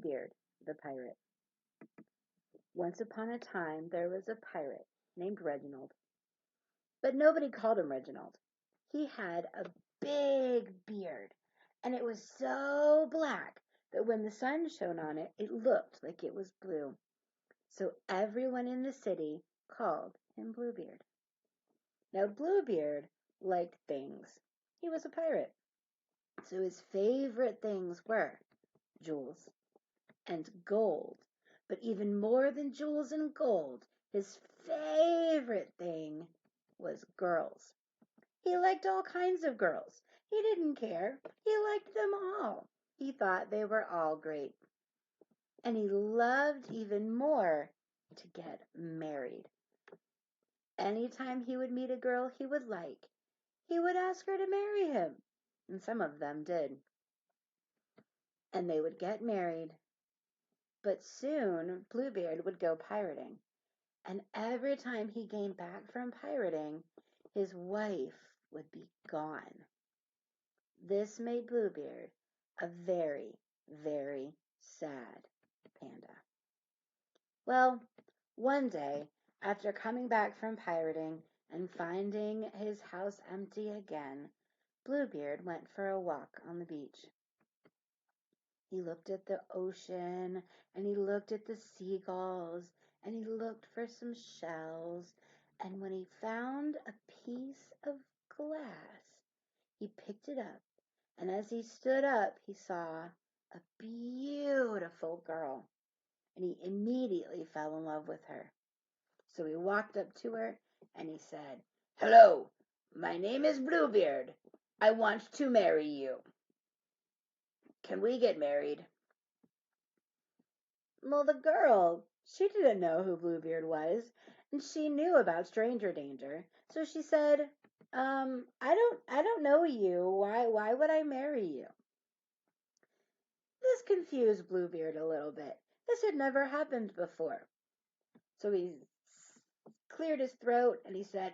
Bluebeard, the pirate. Once upon a time there was a pirate named Reginald, but nobody called him Reginald. He had a big beard, and it was so black that when the sun shone on it, it looked like it was blue. So everyone in the city called him Bluebeard. Now, Bluebeard liked things. He was a pirate, so his favorite things were jewels and gold. But even more than jewels and gold, his favorite thing was girls. He liked all kinds of girls. He didn't care. He liked them all. He thought they were all great. And he loved even more to get married. Anytime he would meet a girl he would like, he would ask her to marry him. And some of them did. And they would get married. But soon Bluebeard would go pirating. And every time he came back from pirating, his wife would be gone. This made Bluebeard a very, very sad panda. Well, one day, after coming back from pirating and finding his house empty again, Bluebeard went for a walk on the beach. He looked at the ocean, and he looked at the seagulls, and he looked for some shells, and when he found a piece of glass, he picked it up, and as he stood up, he saw a beautiful girl, and he immediately fell in love with her. So he walked up to her, and he said, "Hello, my name is Bluebeard. I want to marry you. Can we get married?" Well, the girl, she didn't know who Bluebeard was, and she knew about stranger danger. So she said, I don't know you. Why would I marry you?" This confused Bluebeard a little bit. This had never happened before. So he cleared his throat and he said,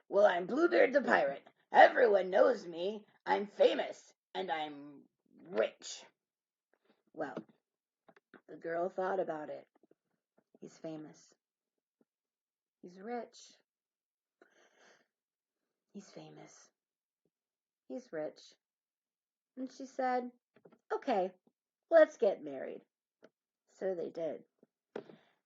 "Well, I'm Bluebeard the pirate. Everyone knows me. I'm famous and I'm rich." Well, the girl thought about it. He's famous. He's rich. He's famous. He's rich. And she said, "Okay, let's get married." So they did.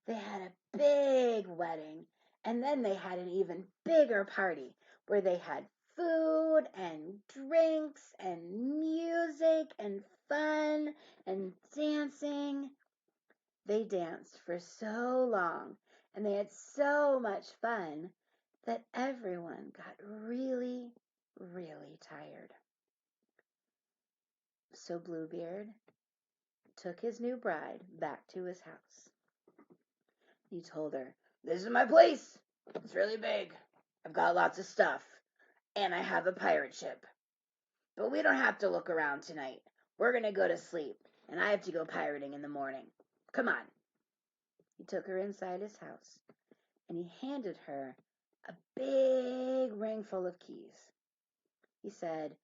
They had a big wedding, and then they had an even bigger party where they had food and drinks and music and fun and dancing. They danced for so long and they had so much fun that everyone got really, really tired. So Bluebeard took his new bride back to his house. He told her, "This is my place. It's really big. I've got lots of stuff. And I have a pirate ship. But we don't have to look around tonight. We're going to go to sleep. And I have to go pirating in the morning. Come on." He took her inside his house. And he handed her a big ring full of keys. He said,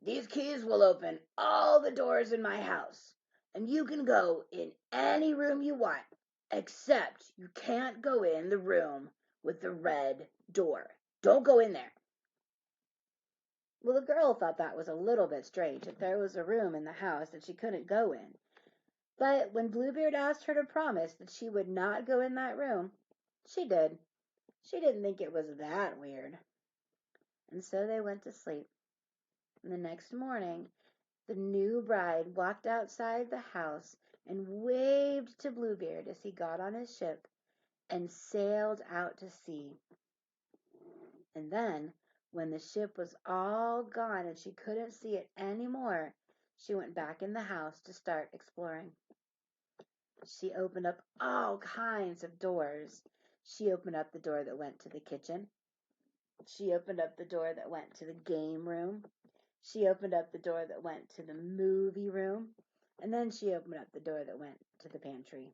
"These keys will open all the doors in my house. And you can go in any room you want. Except you can't go in the room with the red door. Don't go in there." Well, the girl thought that was a little bit strange, that there was a room in the house that she couldn't go in. But when Bluebeard asked her to promise that she would not go in that room, she did. She didn't think it was that weird. And so they went to sleep. And the next morning, the new bride walked outside the house and waved to Bluebeard as he got on his ship and sailed out to sea. And then, when the ship was all gone and she couldn't see it anymore, she went back in the house to start exploring. She opened up all kinds of doors. She opened up the door that went to the kitchen. She opened up the door that went to the game room. She opened up the door that went to the movie room. And then she opened up the door that went to the pantry.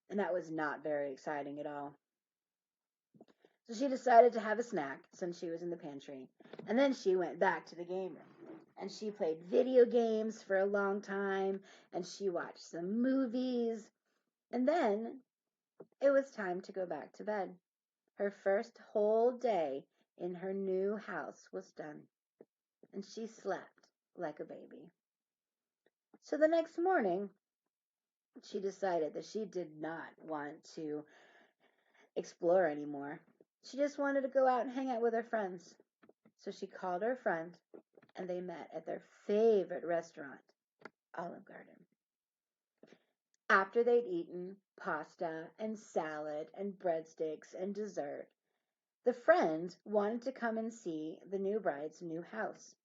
And that was not very exciting at all. So she decided to have a snack since she was in the pantry. And then she went back to the game room. and she played video games for a long time, and she watched some movies, and then it was time to go back to bed. Her first whole day in her new house was done, and she slept like a baby. So the next morning, she decided that she did not want to explore anymore. She just wanted to go out and hang out with her friends. So she called her friend, and they met at their favorite restaurant, Olive Garden. After they'd eaten pasta and salad and breadsticks and dessert, the friend wanted to come and see the new bride's new house.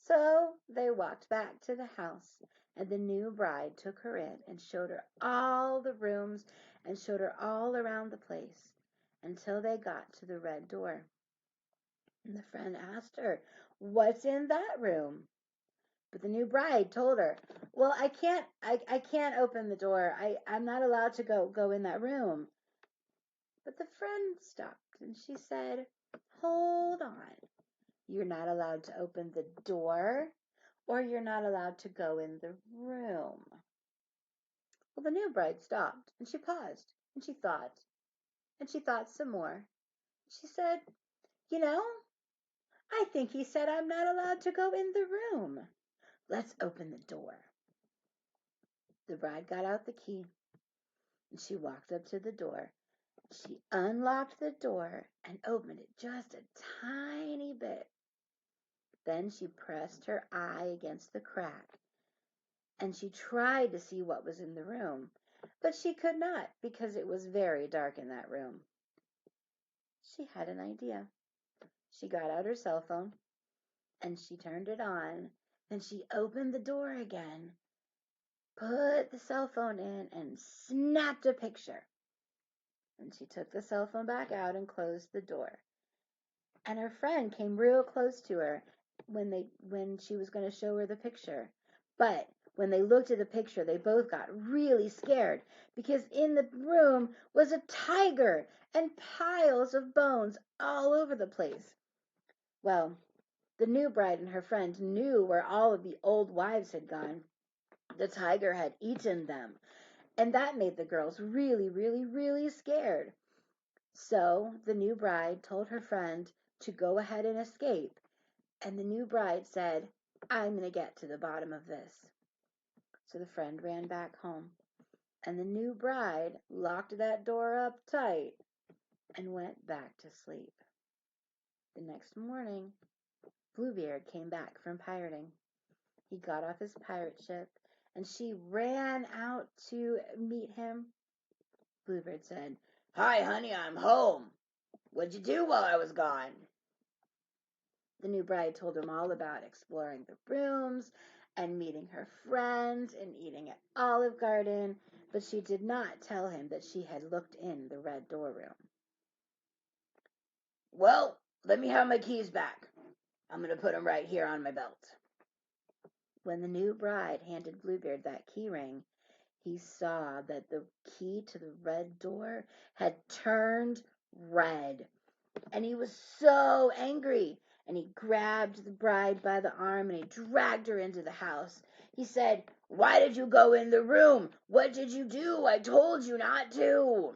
So they walked back to the house, and the new bride took her in and showed her all the rooms and showed her all around the place until they got to the red door. And the friend asked her, "What's in that room?" But the new bride told her, "Well, I can't open the door. I'm not allowed to go in that room." But the friend stopped and she said, "Hold on. You're not allowed to open the door, or you're not allowed to go in the room." Well, the new bride stopped and she paused and she thought some more. She said, "You know, I think he said I'm not allowed to go in the room. Let's open the door." The bride got out the key and she walked up to the door. She unlocked the door and opened it just a tiny bit. Then she pressed her eye against the crack and she tried to see what was in the room, but she could not because it was very dark in that room. She had an idea. She got out her cell phone and she turned it on. Then she opened the door again, put the cell phone in, and snapped a picture. And she took the cell phone back out and closed the door. And her friend came real close to her when she was going to show her the picture. But when they looked at the picture, they both got really scared because in the room was a tiger and piles of bones all over the place. Well, the new bride and her friend knew where all of the old wives had gone. The tiger had eaten them, and that made the girls really, really, really scared. So the new bride told her friend to go ahead and escape, and the new bride said, "I'm going to get to the bottom of this." So the friend ran back home, and the new bride locked that door up tight and went back to sleep. The next morning, Bluebeard came back from pirating. He got off his pirate ship, and she ran out to meet him. Bluebeard said, "Hi, honey, I'm home. What'd you do while I was gone?" The new bride told him all about exploring the rooms and meeting her friends and eating at Olive Garden, but she did not tell him that she had looked in the red door room. "Well, let me have my keys back. I'm going to put them right here on my belt." When the new bride handed Bluebeard that key ring, he saw that the key to the red door had turned red. And he was so angry. And he grabbed the bride by the arm and he dragged her into the house. He said, "Why did you go in the room? What did you do? I told you not to."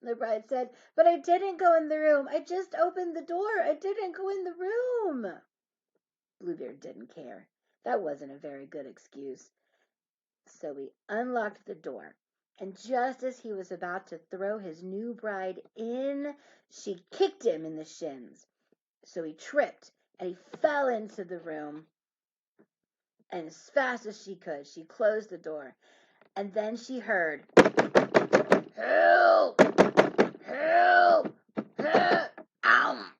The bride said, "But I didn't go in the room. I just opened the door. I didn't go in the room." Bluebeard didn't care. That wasn't a very good excuse. So he unlocked the door. And just as he was about to throw his new bride in, she kicked him in the shins. So he tripped and he fell into the room. And as fast as she could, she closed the door. And then she heard, "Help! Help! Help! Ow!"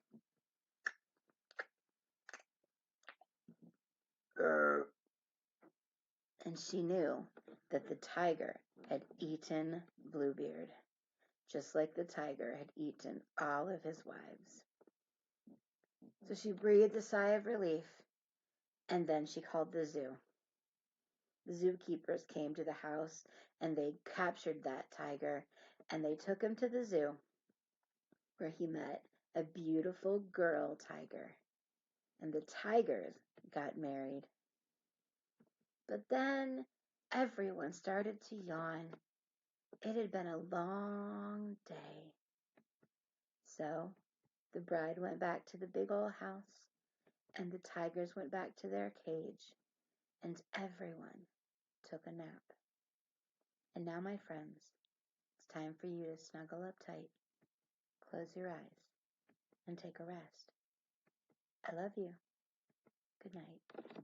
And she knew that the tiger had eaten Bluebeard, just like the tiger had eaten all of his wives. So she breathed a sigh of relief, and then she called the zoo. The zookeepers came to the house, and they captured that tiger, and they took him to the zoo, where he met a beautiful girl tiger. And the tigers got married. But then everyone started to yawn. It had been a long day. So the bride went back to the big old house, and the tigers went back to their cage, and everyone took a nap. And now, my friends, it's time for you to snuggle up tight, close your eyes, and take a rest. I love you. Good night.